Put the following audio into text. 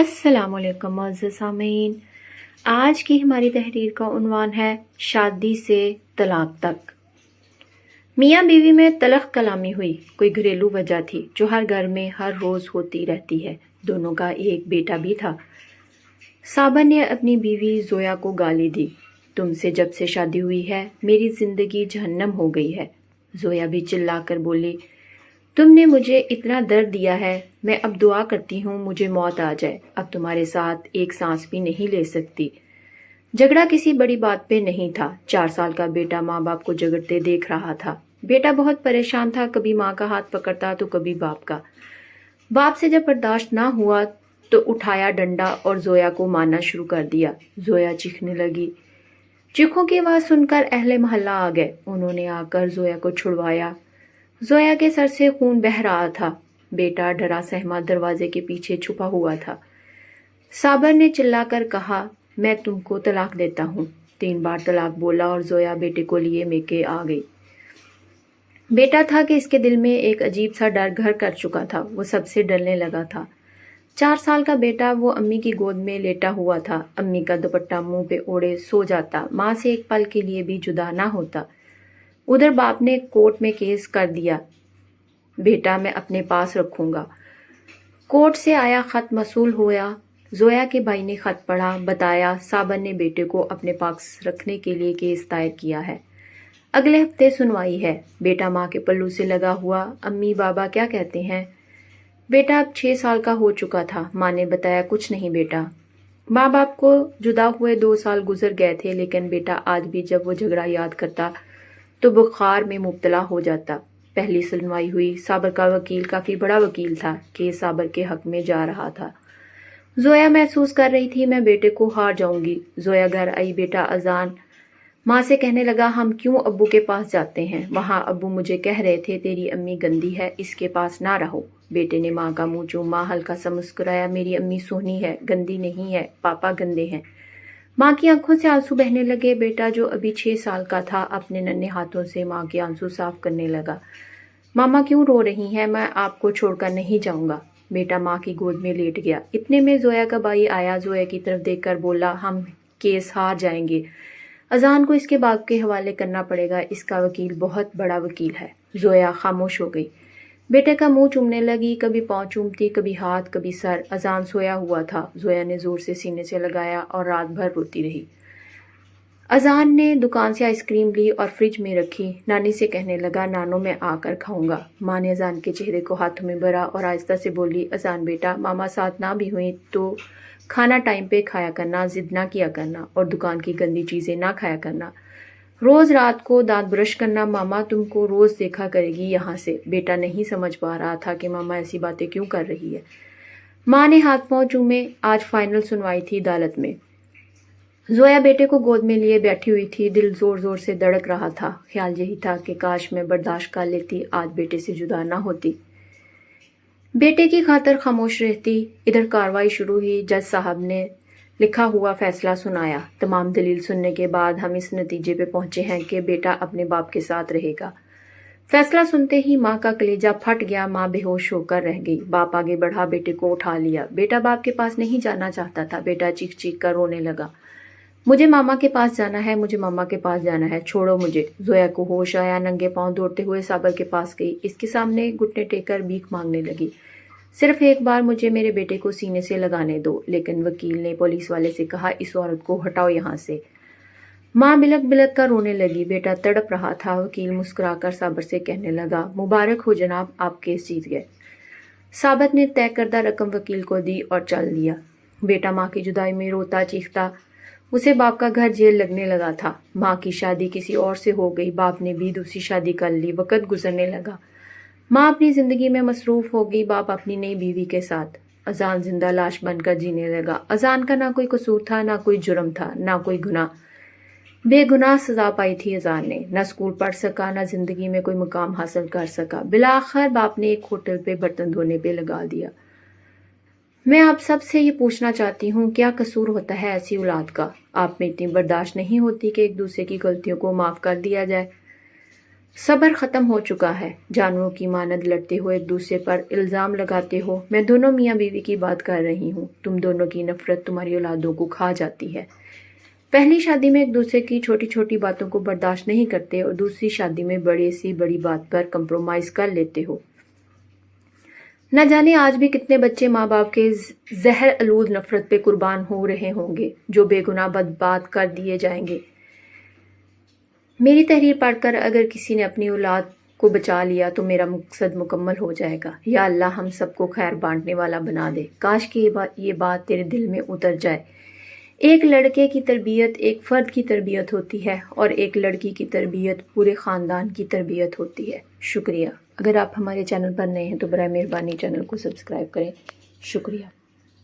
السلام علیکم معزز سامعین، آج کی ہماری تحریر کا عنوان ہے شادی سے طلاق تک۔ میاں بیوی میں تلخ کلامی ہوئی، کوئی گھریلو وجہ تھی جو ہر گھر میں ہر روز ہوتی رہتی ہے۔ دونوں کا ایک بیٹا بھی تھا۔ صابر نے اپنی بیوی زویا کو گالی دی، تم سے جب سے شادی ہوئی ہے میری زندگی جہنم ہو گئی ہے۔ زویا بھی چلا کر بولی، تم نے مجھے اتنا درد دیا ہے، میں اب دعا کرتی ہوں مجھے موت آ جائے، اب تمہارے ساتھ ایک سانس بھی نہیں لے سکتی۔ جھگڑا کسی بڑی بات پہ نہیں تھا۔ 4 سال کا بیٹا ماں باپ کو جھگڑتے دیکھ رہا تھا۔ بیٹا بہت پریشان تھا، کبھی ماں کا ہاتھ پکڑتا تو کبھی باپ کا۔ باپ سے جب برداشت نہ ہوا تو اٹھایا ڈنڈا اور زویا کو مارنا شروع کر دیا۔ زویا چیخنے لگی۔ چیخوں کی آواز سن کر اہل محلہ آ گئے، انہوں نے آ کر زویا کو چھڑوایا۔ زویا کے سر سے خون بہہ رہا تھا۔ بیٹا ڈرا سہما دروازے کے پیچھے چھپا ہوا تھا۔ صابر نے چلا کر کہا، میں تم کو طلاق دیتا ہوں۔ 3 بار طلاق بولا اور زویا بیٹے کو لیے میکے آ گئی۔ بیٹا تھا کہ اس کے دل میں ایک عجیب سا ڈر گھر کر چکا تھا، وہ سب سے ڈرنے لگا تھا۔ 4 سال کا بیٹا وہ امی کی گود میں لیٹا ہوا تھا، امی کا دوپٹہ منہ پہ اوڑھے سو جاتا، ماں سے ایک پل کے لیے بھی جدا نہ ہوتا۔ ادھر باپ نے کورٹ میں کیس کر دیا، بیٹا میں اپنے پاس رکھوں گا۔ کورٹ سے آیا خط موصول ہوا۔ زویا کے بھائی نے خط پڑھا، بتایا صابر نے بیٹے کو اپنے پاس رکھنے کے لیے کیس دائر کیا ہے۔ اگلے ہفتے سنوائی ہے۔ بیٹا ماں کے پلو سے لگا ہوا، امی بابا کیا کہتے ہیں؟ بیٹا اب 6 سال کا ہو چکا تھا۔ ماں نے بتایا، کچھ نہیں بیٹا۔ ماں باپ کو جدا ہوئے 2 سال گزر گئے تھے، لیکن بیٹا آج بھی جب وہ جھگڑا یاد کرتا تو بخار میں مبتلا ہو جاتا۔ پہلی سنوائی ہوئی۔ صابر کا وکیل کافی بڑا وکیل تھا کہ صابر کے حق میں جا رہا تھا۔ زویا محسوس کر رہی تھی میں بیٹے کو ہار جاؤں گی۔ زویا گھر آئی، بیٹا اذان ماں سے کہنے لگا، ہم کیوں ابو کے پاس جاتے ہیں؟ وہاں ابو مجھے کہہ رہے تھے تیری امی گندی ہے، اس کے پاس نہ رہو۔ بیٹے نے ماں کا منہ چوما، ہلکا سا مسکرایا، میری امی سونی ہے، گندی نہیں ہے، پاپا گندے ہیں۔ ماں کی آنکھوں سے آنسو بہنے لگے۔ بیٹا جو ابھی 6 سال کا تھا اپنے ننھے ہاتھوں سے ماں کے آنسو صاف کرنے لگا۔ ماما کیوں رو رہی ہیں؟ میں آپ کو چھوڑ کر نہیں جاؤں گا۔ بیٹا ماں کی گود میں لیٹ گیا۔ اتنے میں زویا کا بھائی آیا، زویا کی طرف دیکھ کر بولا، ہم کیس ہار جائیں گے، اذان کو اس کے باپ کے حوالے کرنا پڑے گا، اس کا وکیل بہت بڑا وکیل ہے۔ زویا خاموش ہو گئی۔ بیٹے کا منہ چومنے لگی، کبھی پاؤں چومتی، کبھی ہاتھ، کبھی سر۔ اذان سویا ہوا تھا۔ زویا نے زور سے سینے سے لگایا اور رات بھر روتی رہی۔ اذان نے دکان سے آئس کریم لی اور فریج میں رکھی۔ نانی سے کہنے لگا، نانو میں آ کر کھاؤں گا۔ ماں نے اذان کے چہرے کو ہاتھوں میں بھرا اور آہستہ سے بولی، اذان بیٹا، ماما ساتھ نہ بھی ہوئی تو کھانا ٹائم پہ کھایا کرنا، ضد نہ کیا کرنا اور دکان کی گندی چیزیں نہ کھایا کرنا۔ روز رات کو دانت برش کرنا، ماما تم کو روز دیکھا کرے گی یہاں سے۔ بیٹا نہیں سمجھ پا رہا تھا کہ ماما ایسی باتیں کیوں کر رہی ہے۔ ماں نے ہاتھ پاؤں چومے۔ آج فائنل سنوائی تھی عدالت میں۔ زویا بیٹے کو گود میں لیے بیٹھی ہوئی تھی، دل زور زور سے دھڑک رہا تھا۔ خیال یہی تھا کہ کاش میں برداشت کر لیتی، آج بیٹے سے جدا نہ ہوتی، بیٹے کی خاطر خاموش رہتی۔ ادھر کارروائی شروع ہوئی۔ جج صاحب نے لکھا ہوا فیصلہ سنایا۔ تمام دلیل سننے کے بعد ہم اس نتیجے پہ پہنچے ہیں کہ بیٹا اپنے باپ کے ساتھ رہے گا۔ فیصلہ سنتے ہی ماں کا کلیجہ پھٹ گیا، ماں بے ہوش ہو کر رہ گئی۔ باپ آگے بڑھا، بیٹے کو اٹھا لیا۔ بیٹا باپ کے پاس نہیں جانا چاہتا تھا۔ بیٹا چیخ چیخ کر رونے لگا، مجھے ماما کے پاس جانا ہے، مجھے ماما کے پاس جانا ہے، چھوڑو مجھے۔ زویا کو ہوش آیا، ننگے پاؤں دوڑتے ہوئے صابر کے پاس گئی، اس کے سامنے گھٹنے ٹیک کر بھیک مانگنے لگی، صرف ایک بار مجھے میرے بیٹے کو سینے سے لگانے دو۔ لیکن وکیل نے پولیس والے سے کہا، اس عورت کو ہٹاؤ یہاں سے۔ ماں بلک بلک کر رونے لگی، بیٹا تڑپ رہا تھا۔ وکیل مسکرا کر صابر سے کہنے لگا، مبارک ہو جناب، آپ کیس جیت گئے۔ صابر نے طے کردہ رقم وکیل کو دی اور چل دیا۔ بیٹا ماں کی جدائی میں روتا چیختا، اسے باپ کا گھر جیل لگنے لگا تھا۔ ماں کی شادی کسی اور سے ہو گئی، باپ نے بھی دوسری شادی کر لی، وقت گزرنے لگا۔ ماں اپنی زندگی میں مصروف ہو گئی، باپ اپنی نئی بیوی کے ساتھ۔ اذان زندہ لاش بن کر جینے لگا۔ اذان کا نہ کوئی قصور تھا، نہ کوئی جرم تھا، نہ کوئی گناہ۔ بے گناہ سزا پائی تھی اذان نے، نہ اسکول پڑھ سکا، نہ زندگی میں کوئی مقام حاصل کر سکا۔ بالآخر باپ نے ایک ہوٹل پہ برتن دھونے پہ لگا دیا۔ میں آپ سب سے یہ پوچھنا چاہتی ہوں، کیا قصور ہوتا ہے ایسی اولاد کا؟ آپ میں اتنی برداشت نہیں ہوتی کہ ایک دوسرے کی غلطیوں کو معاف کر دیا جائے؟ صبر ختم ہو چکا ہے، جانوروں کی مانند لڑتے ہو، ایک دوسرے پر الزام لگاتے ہو۔ میں دونوں میاں بیوی کی بات کر رہی ہوں۔ تم دونوں کی نفرت تمہاری اولادوں کو کھا جاتی ہے۔ پہلی شادی میں ایک دوسرے کی چھوٹی چھوٹی باتوں کو برداشت نہیں کرتے اور دوسری شادی میں بڑے سی بڑی بات پر کمپرومائز کر لیتے ہو۔ نہ جانے آج بھی کتنے بچے ماں باپ کے زہر آلود نفرت پہ قربان ہو رہے ہوں گے، جو بے گناہ برباد کر دیے جائیں گے۔ میری تحریر پڑھ کر اگر کسی نے اپنی اولاد کو بچا لیا تو میرا مقصد مکمل ہو جائے گا۔ یا اللہ ہم سب کو خیر بانٹنے والا بنا دے۔ کاش کہ یہ بات تیرے دل میں اتر جائے۔ ایک لڑکے کی تربیت ایک فرد کی تربیت ہوتی ہے اور ایک لڑکی کی تربیت پورے خاندان کی تربیت ہوتی ہے۔ شکریہ۔ اگر آپ ہمارے چینل پر نئے ہیں تو برائے مہربانی چینل کو سبسکرائب کریں۔ شکریہ۔